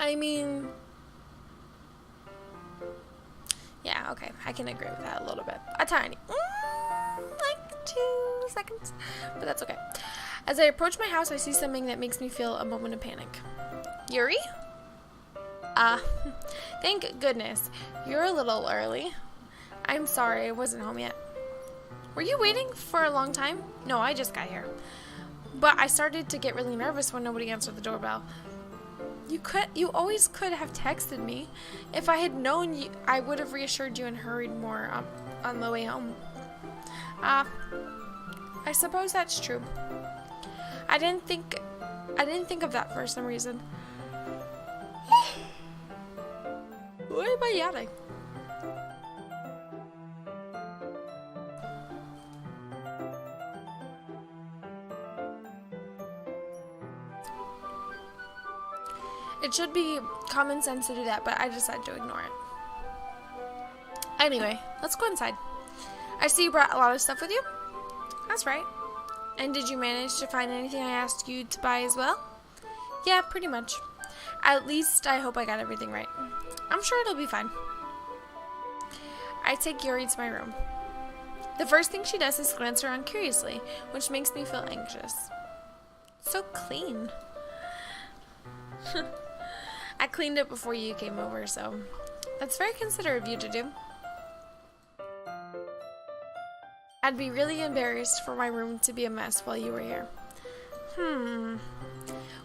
I mean, yeah, okay, I can agree with that a little bit. A tiny, like 2 seconds, but that's okay. As I approach my house, I see something that makes me feel a moment of panic. Yuri? Ah, thank goodness. You're a little early. I'm sorry, I wasn't home yet. Were you waiting for a long time? No, I just got here. But I started to get really nervous when nobody answered the doorbell. You always could have texted me. If I had known you, I would have reassured you and hurried more on the way home. Ah, I suppose that's true. I didn't think of that for some reason. Why am I yawning? It should be common sense to do that, but I decided to ignore it. Anyway, let's go inside. I see you brought a lot of stuff with you. That's right. And did you manage to find anything I asked you to buy as well? Yeah, pretty much. At least I hope I got everything right. I'm sure it'll be fine. I take Yuri to my room. The first thing she does is glance around curiously, which makes me feel anxious. So clean. I cleaned it before you came over, so that's very considerate of you to do. I'd be really embarrassed for my room to be a mess while you were here.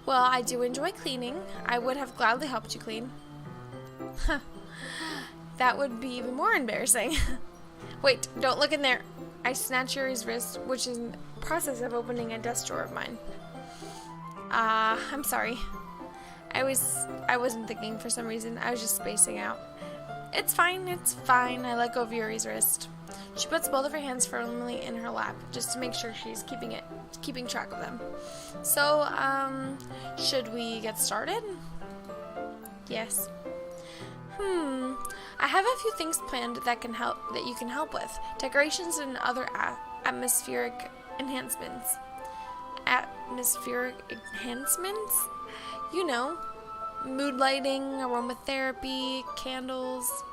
Well, I do enjoy cleaning. I would have gladly helped you clean. That would be even more embarrassing. Wait, don't look in there. I snatch Yuri's wrist, which is in the process of opening a desk drawer of mine. I'm sorry. I wasn't thinking for some reason. I was just spacing out. It's fine. I let go of Yuri's wrist. She puts both of her hands firmly in her lap, just to make sure she's keeping track of them. So, should we get started? Yes. I have a few things planned that you can help with. Decorations and other atmospheric enhancements. Atmospheric enhancements? You know, mood lighting, aromatherapy, candles.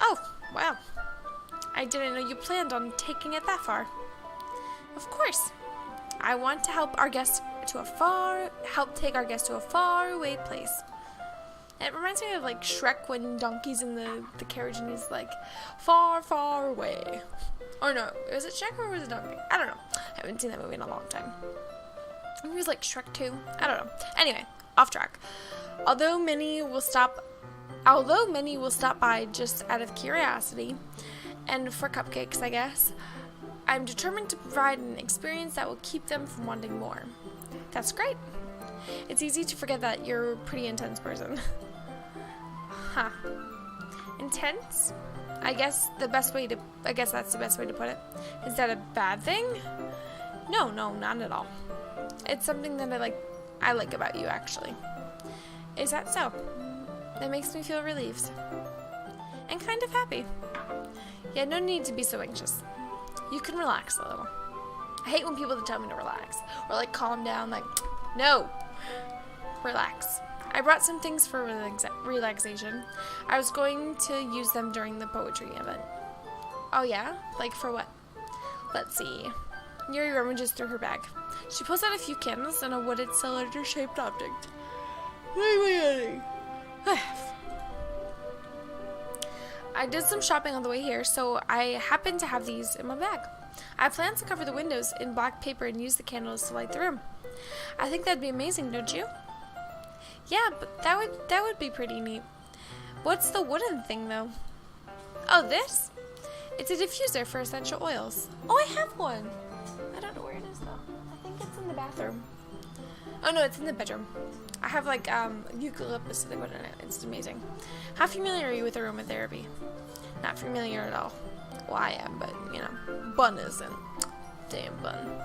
Oh, wow. I didn't know you planned on taking it that far. Of course. I want to help take our guests to a far away place. It reminds me of like Shrek when Donkey's in the carriage and he's like, far, far away. Or no, was it Shrek or was it Donkey? I don't know. I haven't seen that movie in a long time. It was like Shrek 2. I don't know. Anyway, off track. Although many will stop by just out of curiosity and for cupcakes, I guess, I'm determined to provide an experience that will keep them from wanting more. That's great. It's easy to forget that you're a pretty intense person. Huh. Intense? I guess that's the best way to put it. Is that a bad thing? No, not at all. It's something that I like about you, actually. Is that so? That makes me feel relieved. And kind of happy. Yeah, no need to be so anxious. You can relax a little. I hate when people tell me to relax. Or calm down, no. Relax. I brought some things for relaxation. I was going to use them during the poetry event. Oh yeah? For what? Let's see. Yuri rummages through her bag. She pulls out a few candles and a wooded cylinder-shaped object. I did some shopping on the way here, so I happen to have these in my bag. I plan to cover the windows in black paper and use the candles to light the room. I think that'd be amazing, don't you? Yeah, but that would be pretty neat. What's the wooden thing, though? Oh, this? It's a diffuser for essential oils. Oh, I have one. I don't know where it is, though. I think it's in the bathroom. Oh, no, it's in the bedroom. I have, eucalyptus that they put in it. It's amazing. How familiar are you with aromatherapy? Not familiar at all. Well, I am, but, Bun isn't. Damn Bun.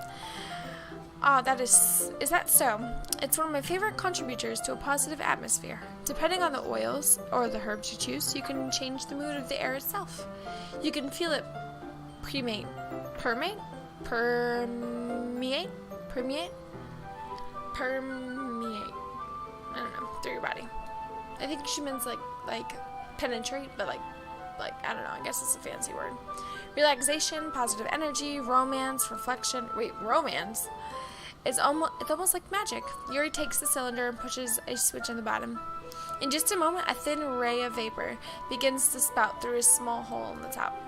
Is that so? It's one of my favorite contributors to a positive atmosphere. Depending on the oils or the herbs you choose, you can change the mood of the air itself. You can feel it permeate, I don't know, through your body. I think she means like penetrate, but like I don't know. I guess it's a fancy word. Relaxation, positive energy, romance, reflection. Wait, romance? It's almost like magic. Yuri takes the cylinder and pushes a switch on the bottom. In just a moment, a thin ray of vapor begins to spout through a small hole in the top.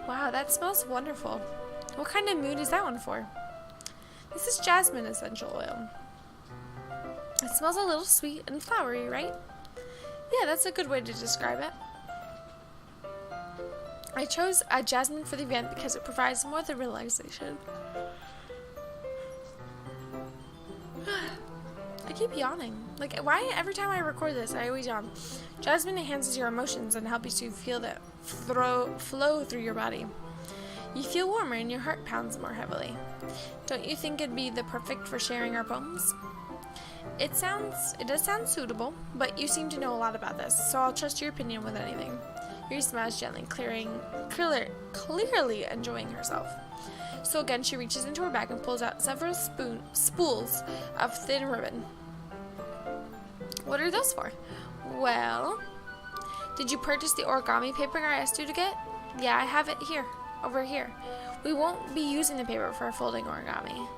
Wow, that smells wonderful. What kind of mood is that one for? This is jasmine essential oil. It smells a little sweet and flowery, right? Yeah, that's a good way to describe it. I chose jasmine for the event because it provides more than relaxation. I keep yawning. Like, why every time I record this, I always yawn? Jasmine enhances your emotions and helps you feel that flow through your body. You feel warmer and your heart pounds more heavily. Don't you think it'd be the perfect for sharing our poems? It does sound suitable, but you seem to know a lot about this, so I'll trust your opinion with anything. Yuri smiles gently, clearly enjoying herself. So again, she reaches into her bag and pulls out several spools of thin ribbon. What are those for? Well, did you purchase the origami paper I asked you to get? Yeah, I have it here, over here. We won't be using the paper for folding origami.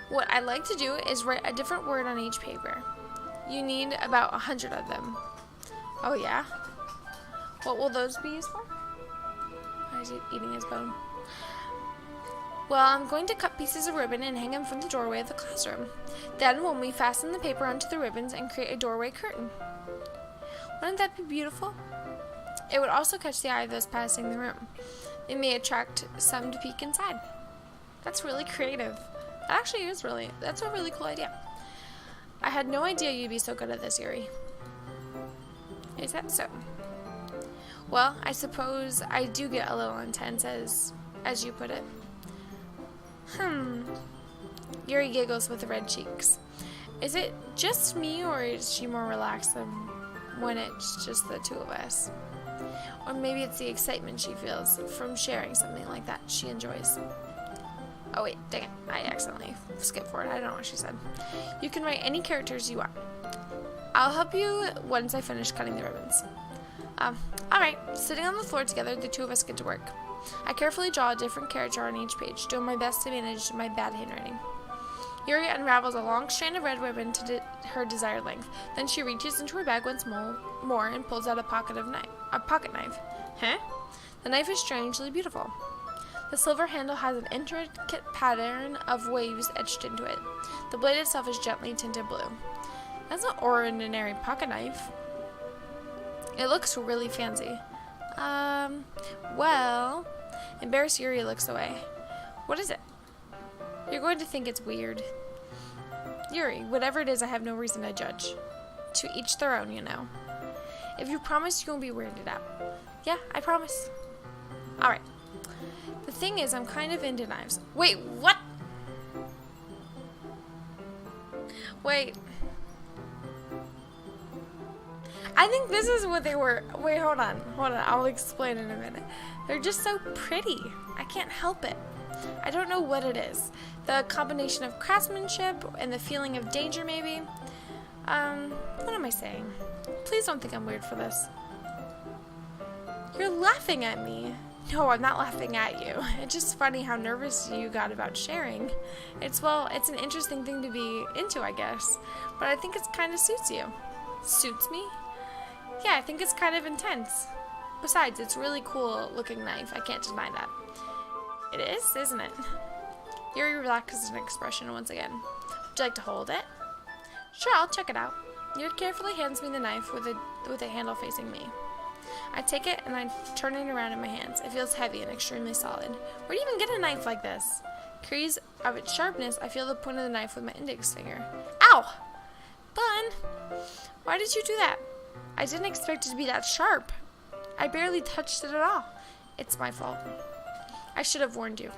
What I like to do is write a different word on each paper. You need about 100 of them. Oh yeah? What will those be used for? Why is he eating his bone? Well, I'm going to cut pieces of ribbon and hang them from the doorway of the classroom. Then when we fasten the paper onto the ribbons and create a doorway curtain. Wouldn't that be beautiful? It would also catch the eye of those passing the room. It may attract some to peek inside. That's really creative. That actually is that's a really cool idea. I had no idea you'd be so good at this, Yuri. Is that so? Well, I suppose I do get a little intense, as you put it. Yuri giggles with red cheeks. Is it just me, or is she more relaxed than when it's just the two of us? Or maybe it's the excitement she feels from sharing something like that she enjoys. Oh wait, dang it, I accidentally skipped forward. I don't know what she said. You can write any characters you want. I'll help you once I finish cutting the ribbons. Alright, sitting on the floor together, the two of us get to work. I carefully draw a different character on each page, doing my best to manage my bad handwriting. Yuri unravels a long strand of red ribbon to her desired length. Then she reaches into her bag once more and pulls out a pocket knife. Huh? The knife is strangely beautiful. The silver handle has an intricate pattern of waves etched into it. The blade itself is gently tinted blue. That's an ordinary pocket knife. It looks really fancy. Well, embarrassed Yuri looks away. What is it? You're going to think it's weird. Yuri, whatever it is, I have no reason to judge. To each their own, you know. If you promise, you won't be weirded out. Yeah, I promise. Alright. The thing is, I'm kind of into knives. Wait, what? Wait. I think this is what they were. Wait, hold on. I'll explain in a minute. They're just so pretty. I can't help it. I don't know what it is. The combination of craftsmanship and the feeling of danger, maybe. What am I saying? Please don't think I'm weird for this. You're laughing at me. No, I'm not laughing at you. It's just funny how nervous you got about sharing. It's an interesting thing to be into, I guess. But I think it kind of suits you. Suits me? Yeah, I think it's kind of intense. Besides, it's a really cool looking knife. I can't deny that. It is, isn't it? Yuri relaxes an expression once again. Would you like to hold it? Sure, I'll check it out. Yuri carefully hands me the knife with a handle facing me. I take it and I turn it around in my hands. It feels heavy and extremely solid. Where do you even get a knife like this? Curious of its sharpness, I feel the point of the knife with my index finger. Ow! Bun! Why did you do that? I didn't expect it to be that sharp. I barely touched it at all. It's my fault. I should have warned you.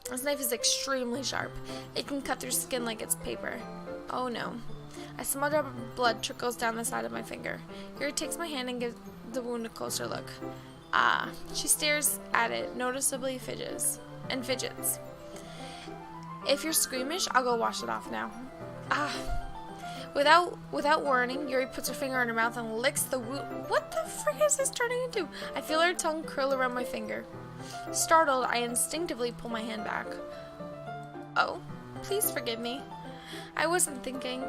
This knife is extremely sharp. It can cut through skin like it's paper. Oh no. A small drop of blood trickles down the side of my finger. Yuri takes my hand and gives the wound a closer look. Ah, she stares at it, noticeably fidgets. If you're squeamish, I'll go wash it off now. Ah. Without warning, Yuri puts her finger in her mouth and licks the wound. What the frick is this turning into? I feel her tongue curl around my finger. Startled, I instinctively pull my hand back. Oh, please forgive me. I wasn't thinking.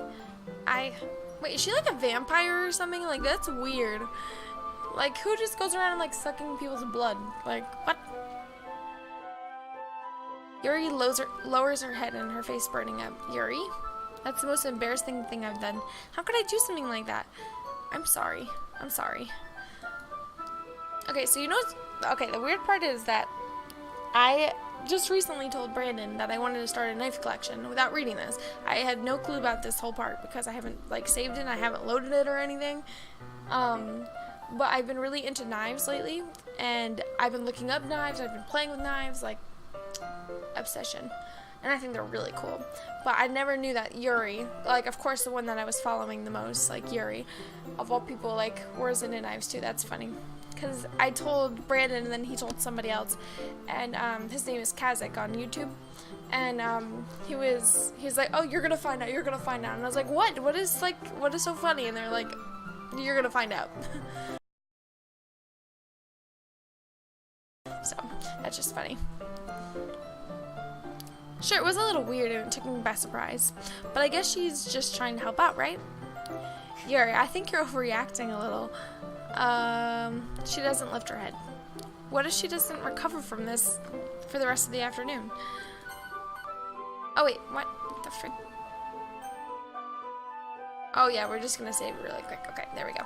Wait, is she like a vampire or something? Like, that's weird. Like, who just goes around like sucking people's blood? Like, what? Yuri lowers her head and her face burning up. Yuri? That's the most embarrassing thing I've done. How could I do something like that? I'm sorry. I'm sorry. Okay, so you know what's... Okay, the weird part is that I just recently told Brandon that I wanted to start a knife collection without reading this. I had no clue about this whole part because I haven't, like, saved it and I haven't loaded it or anything. But I've been really into knives lately, and I've been looking up knives, I've been playing with knives, like, obsession. And I think they're really cool. But I never knew that Yuri, like, of course, the one that I was following the most, like, Yuri, of all people, like, was into knives, too. That's funny. Because I told Brandon, and then he told somebody else, and his name is Kazakh on YouTube. And he was like, oh, you're gonna find out, you're gonna find out. And I was like, what is so funny? And they're like, you're gonna find out. So that's just funny. Sure, it was a little weird and it took me by surprise, but I guess she's just trying to help out, right? Yuri, I think you're overreacting a little. She doesn't lift her head. What if she doesn't recover from this for the rest of the afternoon? Oh wait, what the frick? Oh yeah, we're just gonna save it really quick. Okay, there we go.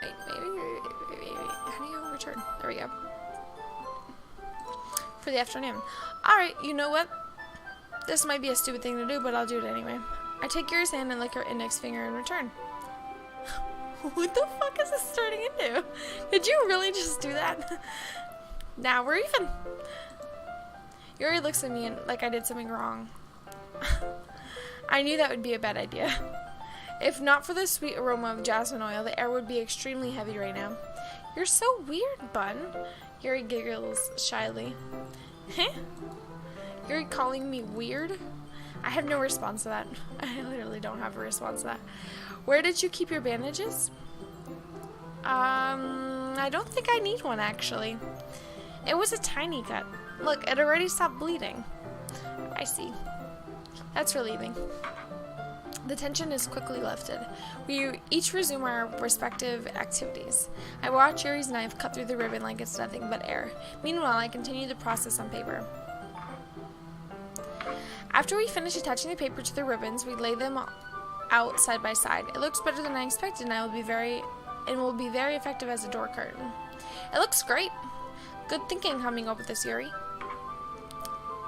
Wait, how do you return? There we go. For the afternoon. Alright, you know what? This might be a stupid thing to do, but I'll do it anyway. I take Yuri's hand and lick her index finger in return. What the fuck is this turning into? Did you really just do that? Now we're even. Yuri looks at me and like I did something wrong. I knew that would be a bad idea. If not for the sweet aroma of jasmine oil, the air would be extremely heavy right now. You're so weird, Bun. Yuri giggles shyly. Huh? You're calling me weird? I have no response to that. I literally don't have a response to that. Where did you keep your bandages? I don't think I need one, actually. It was a tiny cut. Look, it already stopped bleeding. I see. That's relieving. The tension is quickly lifted. We each resume our respective activities. I watch Yuri's knife cut through the ribbon like it's nothing but air. Meanwhile, I continue the process on paper. After we finish attaching the paper to the ribbons, we lay them out side by side. It looks better than I expected, and will be very effective as a door curtain. It looks great. Good thinking coming up with this, Yuri.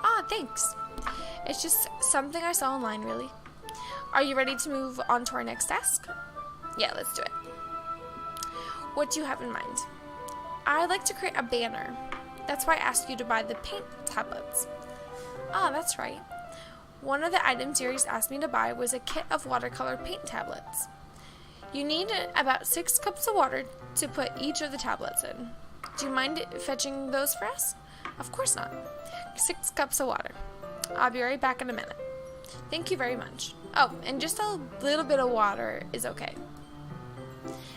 Ah, thanks. It's just something I saw online, really. Are you ready to move on to our next task? Yeah, let's do it. What do you have in mind? I'd like to create a banner. That's why I asked you to buy the paint tablets. Ah, that's right. One of the items Yuri's asked me to buy was a kit of watercolor paint tablets. You need about 6 cups of water to put each of the tablets in. Do you mind fetching those for us? Of course not. 6 cups of water. I'll be right back in a minute. Thank you very much. Oh, and just a little bit of water is okay.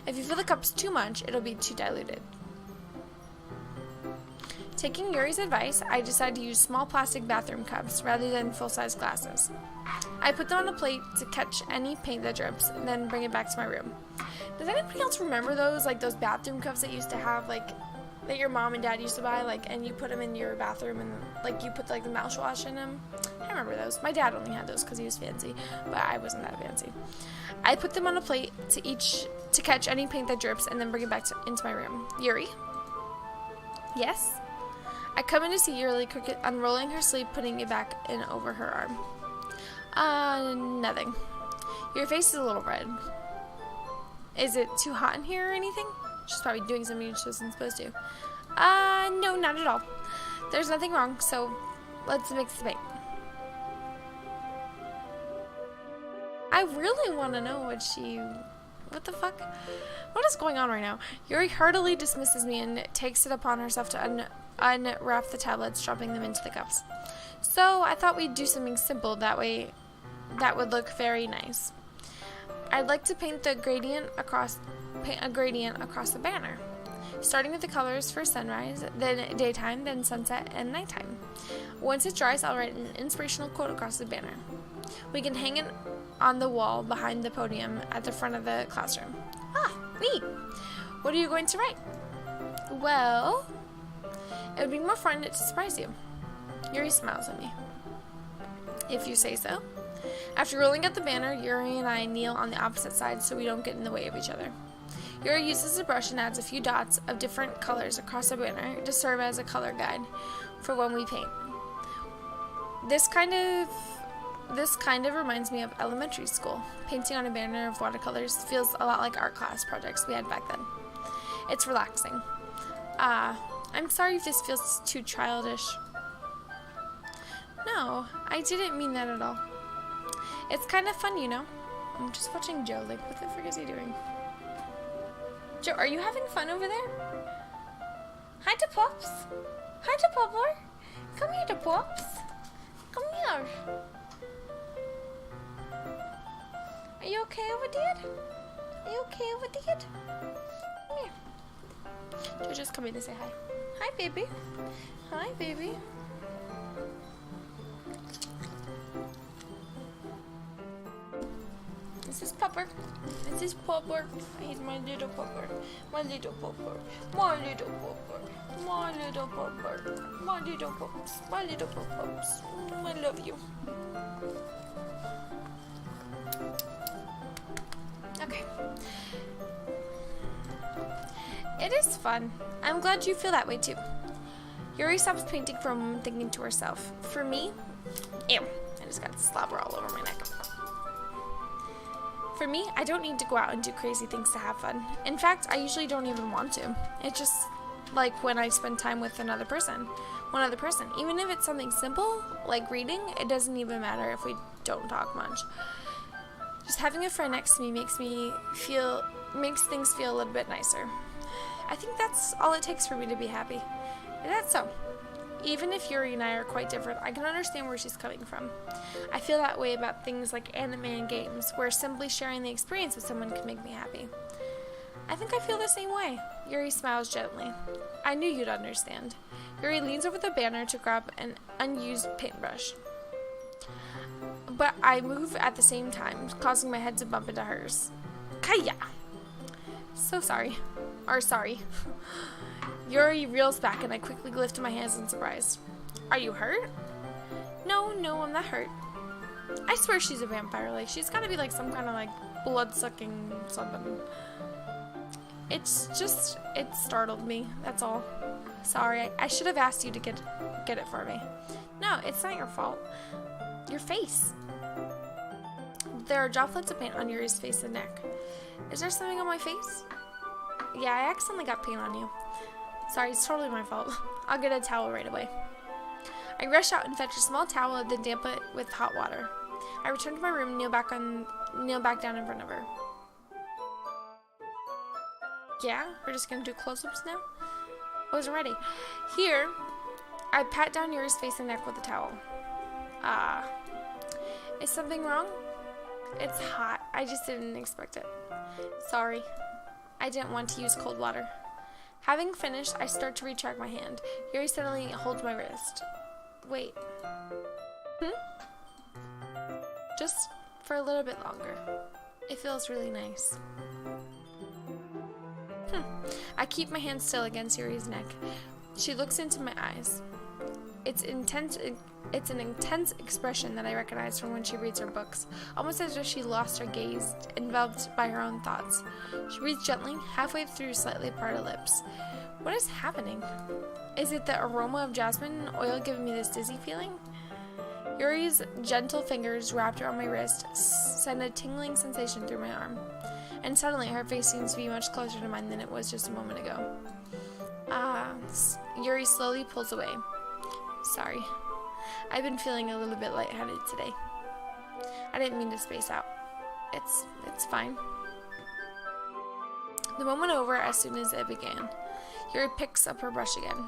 If you fill the cups too much, it'll be too diluted. Taking Yuri's advice, I decided to use small plastic bathroom cups rather than full-size glasses. I put them on a plate to catch any paint that drips, and then bring it back to my room. Does anybody else remember those, like those bathroom cups that used to have, like, that your mom and dad used to buy, like, and you put them in your bathroom and, like, you put, like, the mouthwash in them? I remember those. My dad only had those because he was fancy, but I wasn't that fancy. I put them on a plate to catch any paint that drips and then bring it back into my room. Yuri? Yes? I come in to see Yuri unrolling her sleeve, putting it back in over her arm. Nothing. Your face is a little red. Is it too hot in here or anything? She's probably doing something she wasn't supposed to. No, not at all. There's nothing wrong, so let's mix the paint. I really want to know what the fuck? What is going on right now? Yuri heartily dismisses me and takes it upon herself to unwrap the tablets, dropping them into the cups. So I thought we'd do something simple, that way that would look very nice. I'd like to paint a gradient across the banner, starting with the colors for sunrise, then daytime, then sunset, and nighttime. Once it dries, I'll write an inspirational quote across the banner. We can hang it on the wall behind the podium at the front of the classroom. Ah, neat! What are you going to write? Well, it would be more fun to surprise you. Yuri smiles at me. If you say so. After rolling out the banner, Yuri and I kneel on the opposite side so we don't get in the way of each other. Yuri uses a brush and adds a few dots of different colors across the banner to serve as a color guide for when we paint. This kind of reminds me of elementary school. Painting on a banner of watercolors feels a lot like art class projects we had back then. It's relaxing. I'm sorry if this feels too childish. No, I didn't mean that at all. It's kind of fun, you know. I'm just watching Joe, like, what the frick is he doing? Joe, are you having fun over there? Hi to Pops. Hi to Popper. Come here to Pops. Come here. Are you okay over there? Are you okay over there? Come here. Joe, just come in and say hi. Hi, baby. Hi, baby. This is Popper. This is Popper. He's my little Popper. My little Popper. My little Popper. My little Popper. My little Pops. My little Pops. I love you. Okay. It is fun. I'm glad you feel that way too. Yuri stops painting for a moment, thinking to herself. For me, ew, I just got slobber all over my neck. For me, I don't need to go out and do crazy things to have fun. In fact, I usually don't even want to. It's just like when I spend time with one other person. Even if it's something simple, like reading, it doesn't even matter if we don't talk much. Just having a friend next to me makes things feel a little bit nicer. I think that's all it takes for me to be happy. And that's so. Even if Yuri and I are quite different, I can understand where she's coming from. I feel that way about things like anime and games, where simply sharing the experience with someone can make me happy. I think I feel the same way. Yuri smiles gently. I knew you'd understand. Yuri leans over the banner to grab an unused paintbrush. But I move at the same time, causing my head to bump into hers. Kaya! So sorry. Sorry. Yuri reels back and I quickly lift my hands in surprise. Are you hurt? No, I'm not hurt. I swear she's a vampire. Like, she's gotta be like some kind of like blood-sucking something. It's just, it startled me, that's all. Sorry, I should have asked you to get it for me. No, it's not your fault. Your face. There are droplets of paint on Yuri's face and neck. Is there something on my face? Yeah, I accidentally got paint on you. Sorry, it's totally my fault. I'll get a towel right away. I rush out and fetch a small towel, then damp it with hot water. I return to my room and kneel back down in front of her. Yeah, we're just gonna do close-ups now? I wasn't ready. Here, I pat down Yuri's face and neck with a towel. Is something wrong? It's hot. I just didn't expect it. Sorry. I didn't want to use cold water. Having finished, I start to retract my hand. Yuri suddenly holds my wrist. Wait. Just for a little bit longer. It feels really nice. I keep my hand still against Yuri's neck. She looks into my eyes. It's an intense expression that I recognize from when she reads her books, almost as if she lost her gaze, enveloped by her own thoughts. She breathes gently, halfway through slightly parted lips. What is happening? Is it the aroma of jasmine oil giving me this dizzy feeling? Yuri's gentle fingers wrapped around my wrist send a tingling sensation through my arm, and suddenly her face seems to be much closer to mine than it was just a moment ago. Yuri slowly pulls away. Sorry. I've been feeling a little bit lightheaded today. I didn't mean to space out. It's fine. The moment over as soon as it began. Yuri picks up her brush again.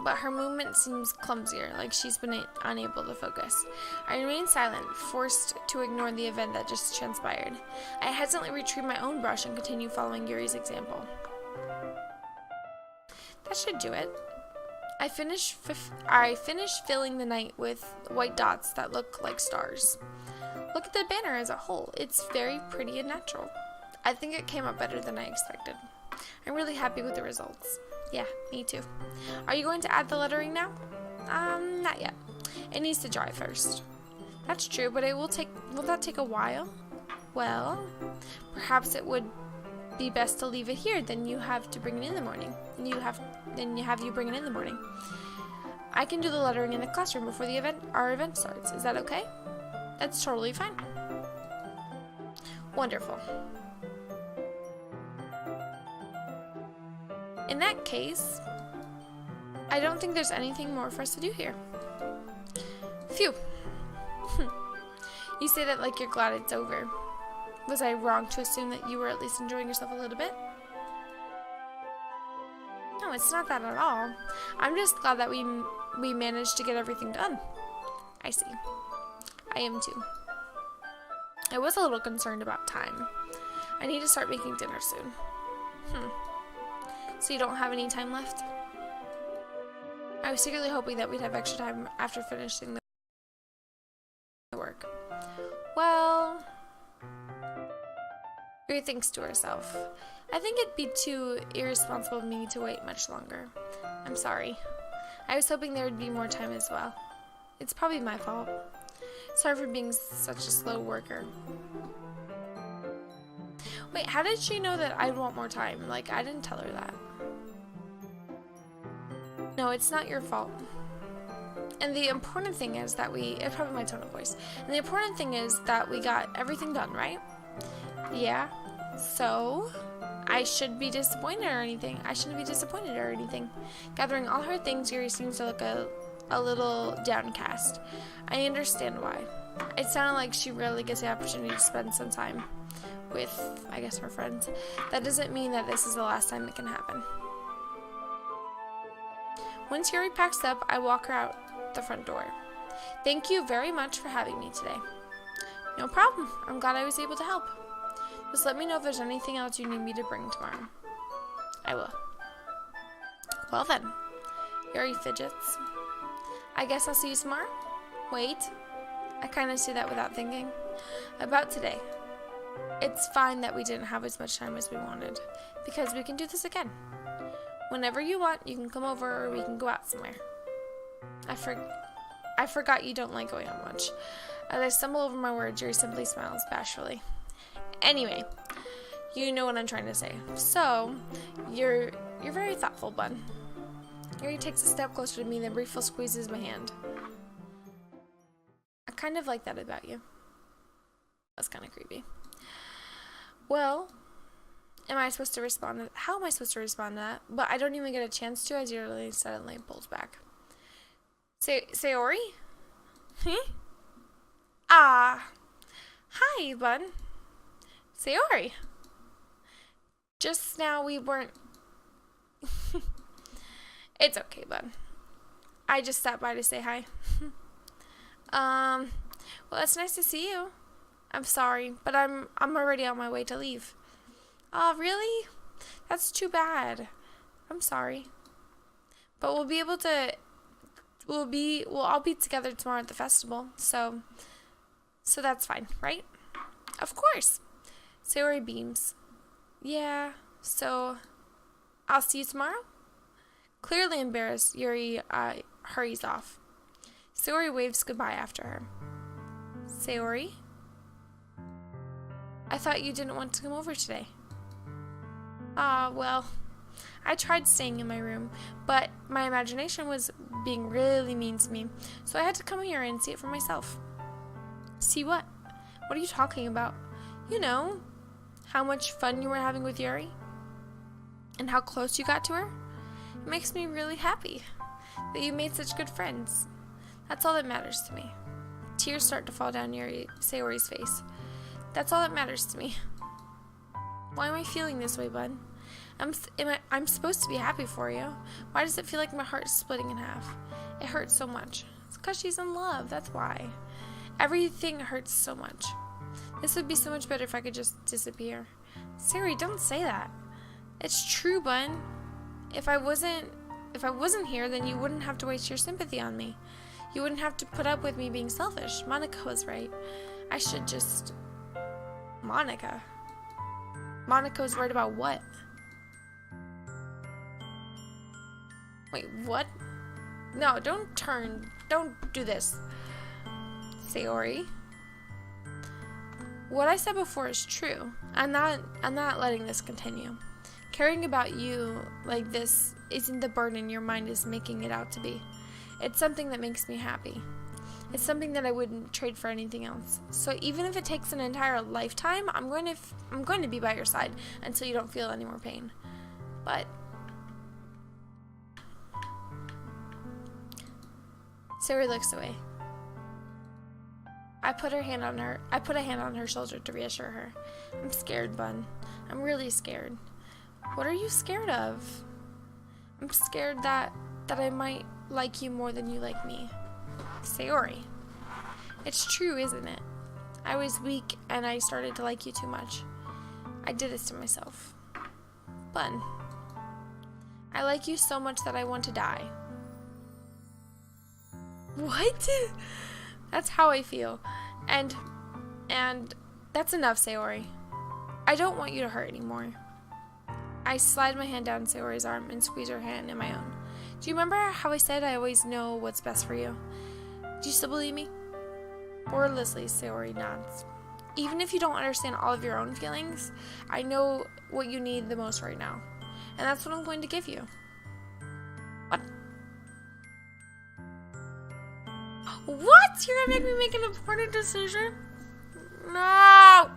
but her movement seems clumsier, like she's been unable to focus. I remain silent, forced to ignore the event that just transpired. I hesitantly retrieve my own brush and continue following Yuri's example. That should do it. I finish filling the night with white dots that look like stars. Look at the banner as a whole. It's very pretty and natural. I think it came out better than I expected. I'm really happy with the results. Yeah, me too. Are you going to add the lettering now? Not yet. It needs to dry first. That's true, but will that take a while? Well, perhaps it would be best to leave it here, then you have to bring it in the morning. Then you have you bring it in the morning. I can do the lettering in the classroom before our event starts. Is that okay? That's totally fine. Wonderful. In that case, I don't think there's anything more for us to do here. Phew. You say that like you're glad it's over. Was I wrong to assume that you were at least enjoying yourself a little bit? No, it's not that at all. I'm just glad that we managed to get everything done. I see. I am too. I was a little concerned about time. I need to start making dinner soon. So you don't have any time left? I was secretly hoping that we'd have extra time after finishing the work. Well, Yuri thinks to herself, I think it'd be too irresponsible of me to wait much longer. I'm sorry. I was hoping there would be more time as well. It's probably my fault. Sorry for being such a slow worker. Wait, how did she know that I'd want more time? Like, I didn't tell her that. No, it's not your fault. And the important thing is that it's probably my tone of voice. And the important thing is that we got everything done, right? Yeah. So, I should be disappointed or anything. I shouldn't be disappointed or anything. Gathering all her things, Yuri seems to look a little downcast. I understand why. It sounded like she rarely gets the opportunity to spend some time with, I guess, her friends. That doesn't mean that this is the last time it can happen. Once Yuri packs up, I walk her out the front door. Thank you very much for having me today. No problem. I'm glad I was able to help. Just let me know if there's anything else you need me to bring tomorrow. I will. Well then. Yuri fidgets. I guess I'll see you tomorrow? Wait. I kind of say that without thinking. About today. It's fine that we didn't have as much time as we wanted, because we can do this again. Whenever you want, you can come over or we can go out somewhere. I forgot you don't like going out much. As I stumble over my words, Yuri simply smiles bashfully. Anyway, you know what I'm trying to say. So, you're very thoughtful, bud. Yuri takes a step closer to me, then briefly squeezes my hand. I kind of like that about you. That's kind of creepy. Well, how am I supposed to respond to that? But I don't even get a chance to, as Yuri suddenly pulls back. Sayori? Huh? Ah. Hi, bud. Sayori. Just now we weren't... It's okay, bud. I just stopped by to say hi. Well, it's nice to see you. I'm sorry, but I'm already on my way to leave. Oh, really? That's too bad. I'm sorry. But we'll all be together tomorrow at the festival, so that's fine, right? Of course. Sayori beams. Yeah, so I'll see you tomorrow? Clearly embarrassed, Yuri hurries off. Sayori waves goodbye after her. Sayori? I thought you didn't want to come over today. Well, I tried staying in my room, but my imagination was being really mean to me, so I had to come here and see it for myself. See what? What are you talking about? You know, how much fun you were having with Yuri? And how close you got to her? It makes me really happy that you made such good friends. That's all that matters to me. Tears start to fall down Sayori's face. That's all that matters to me. Why am I feeling this way, bud? I'm supposed to be happy for you. Why does it feel like my heart is splitting in half? It hurts so much. It's because she's in love, that's why. Everything hurts so much. This would be so much better if I could just disappear. Sayori, don't say that. It's true, Bun. If I wasn't here, then you wouldn't have to waste your sympathy on me. You wouldn't have to put up with me being selfish. Monica was right. I should just... Monica? Monica was right about what? Wait, what? No, don't do this. Sayori. What I said before is true. I'm not letting this continue. Caring about you like this isn't the burden your mind is making it out to be. It's something that makes me happy. It's something that I wouldn't trade for anything else. So even if it takes an entire lifetime, I'm going to be by your side until you don't feel any more pain. But Sayori looks away. I put a hand on her shoulder to reassure her. I'm scared, Bun. I'm really scared. What are you scared of? I'm scared that I might like you more than you like me. Sayori. It's true, isn't it? I was weak and I started to like you too much. I did this to myself. Bun. I like you so much that I want to die. What? That's how I feel. And that's enough, Sayori. I don't want you to hurt anymore. I slide my hand down Sayori's arm and squeeze her hand in my own. Do you remember how I said I always know what's best for you? Do you still believe me? Wordlessly, Sayori nods. Even if you don't understand all of your own feelings, I know what you need the most right now. And that's what I'm going to give you. What? What? You're gonna make me make an important decision? No!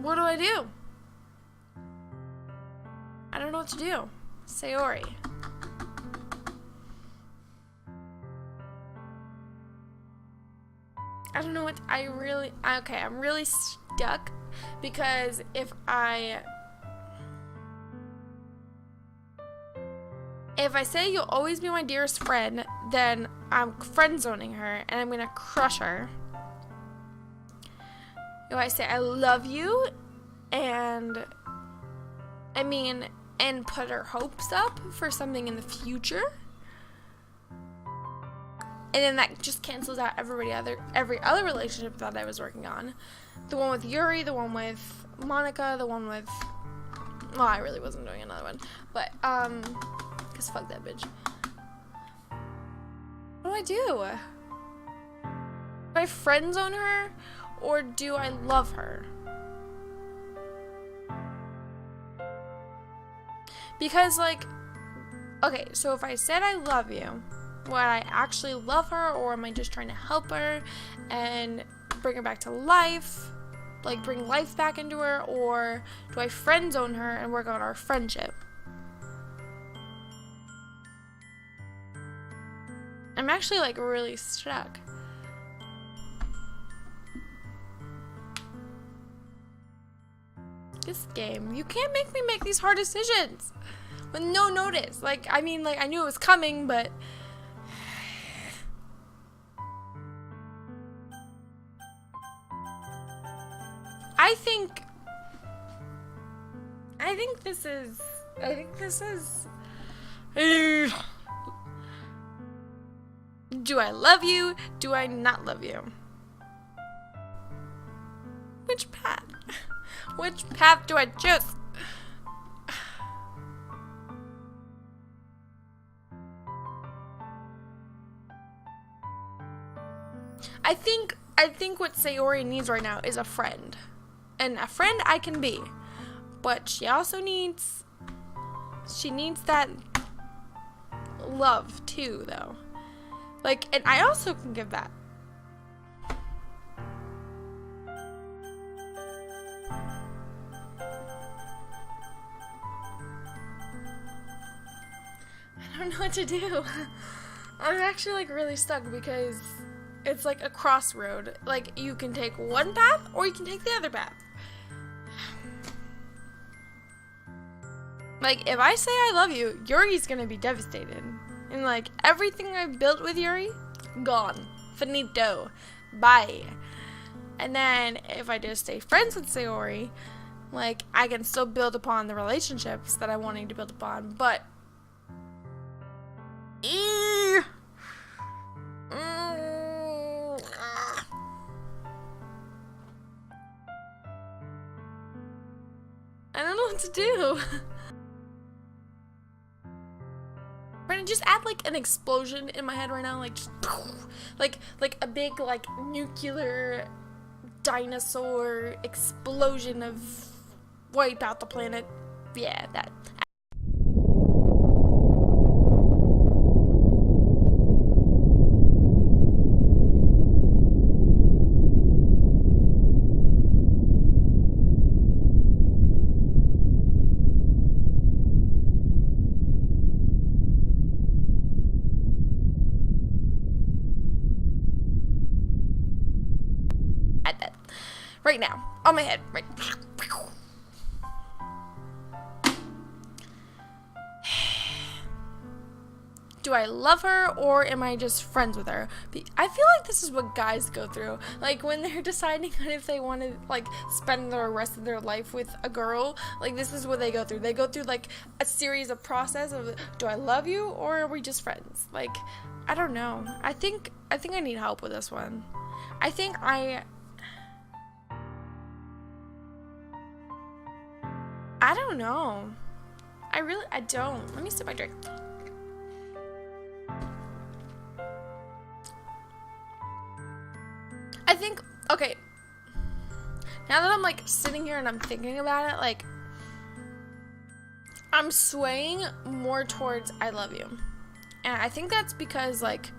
What do I do? I don't know what to do. Sayori. I don't know what I'm really stuck because if I say you'll always be my dearest friend, then I'm friend zoning her and I'm gonna crush her. Do I say I love you and put her hopes up for something in the future? And then that just cancels out every other relationship that I was working on. The one with Yuri, the one with Monica, the one with... Well, I really wasn't doing another one. But, because fuck that bitch. What do I do? Do I friend zone her? Or do I love her? Because, like... Okay, so if I said I love you... Would I actually love her, or am I just trying to help her and bring her back to life? Like, bring life back into her? Or do I friend zone her and work on our friendship? I'm actually, like, really stuck. This game, you can't make me make these hard decisions with no notice. Like, I mean, like, I knew it was coming, but... I think this is do I love you? Do I not love you? Which path? Which path do I choose? I think what Sayori needs right now is a friend. And a friend I can be. But she also needs... She needs that love, too, though. Like, and I also can give that. I don't know what to do. I'm actually like really stuck because it's like a crossroad. Like you can take one path or you can take the other path. Like if I say I love you, Yuri's gonna be devastated. And like everything I've built with Yuri, gone. Finito. Bye. And then if I just stay friends with Sayori, like I can still build upon the relationships that I'm wanting to build upon, but I don't know what to do. Brandon, just add like an explosion in my head right now, like just like a big like nuclear dinosaur explosion of wipe out the planet. Yeah, that. Right now, on my head, right. Do I love her or am I just friends with her? I feel like this is what guys go through. Like when they're deciding on if they want to like spend the rest of their life with a girl, like this is what they go through. They go through like a series of process of, do I love you or are we just friends? Like, I don't know. I think I need help with this one. I don't know. I don't. Let me sip my drink. I think, okay. Now that I'm like sitting here and I'm thinking about it, like I'm swaying more towards I love you. And I think that's because like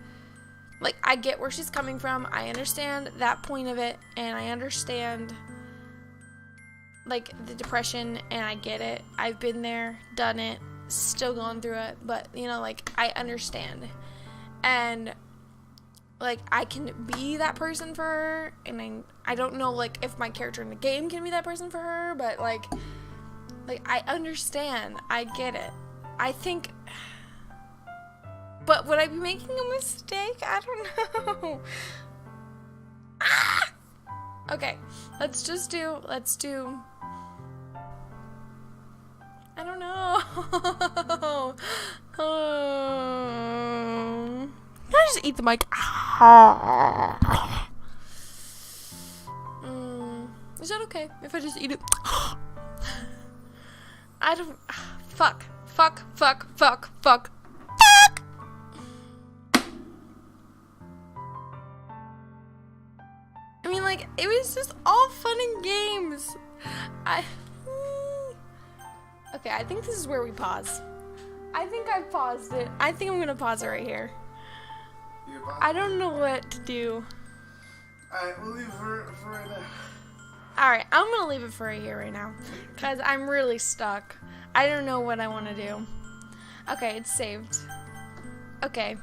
I get where she's coming from. I understand that point of it and I understand like the depression and I get it. I've been there, done it, still going through it, but you know, like I understand. And like I can be that person for her, and I don't know like if my character in the game can be that person for her, but like I understand. I get it. I think, but would I be making a mistake? I don't know. Ah! Okay, let's do I don't know. Can I just eat the mic? Is that okay if I just eat it? I don't. Fuck. I mean, like, it was just all fun and games. Okay, I think this is where we pause. I think I've paused it. I think I'm gonna pause it right here. I don't know what to do. Alright, we'll leave it for right now. Alright, I'm gonna leave it for right here right now. Because I'm really stuck. I don't know what I want to do. Okay, it's saved. Okay.